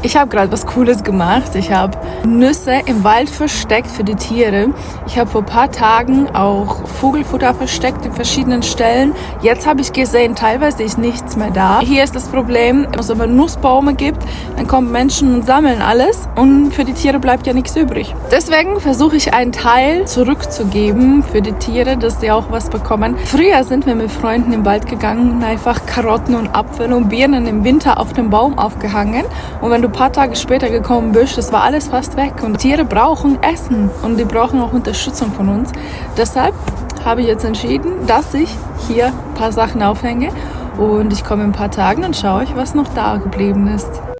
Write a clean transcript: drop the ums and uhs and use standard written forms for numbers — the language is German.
Ich habe gerade was Cooles gemacht. Ich habe Nüsse im Wald versteckt für die Tiere. Ich habe vor ein paar Tagen auch Vogelfutter versteckt in verschiedenen Stellen. Jetzt habe ich gesehen, teilweise ist nichts mehr da. Hier ist das Problem, wenn es aber Nussbäume gibt, dann kommen Menschen und sammeln alles und für die Tiere bleibt ja nichts übrig. Deswegen versuche ich einen Teil zurückzugeben für die Tiere, dass sie auch was bekommen. Früher sind wir mit Freunden im Wald gegangen und einfach Karotten und Apfel und Birnen im Winter auf dem Baum aufgehangen. Und wenn du ein paar Tage später gekommen bist, das war alles fast weg. Und Tiere brauchen Essen und die brauchen auch Unterstützung von uns. Deshalb habe ich jetzt entschieden, dass ich hier ein paar Sachen aufhänge und ich komme in ein paar Tagen und schaue euch, was noch da geblieben ist.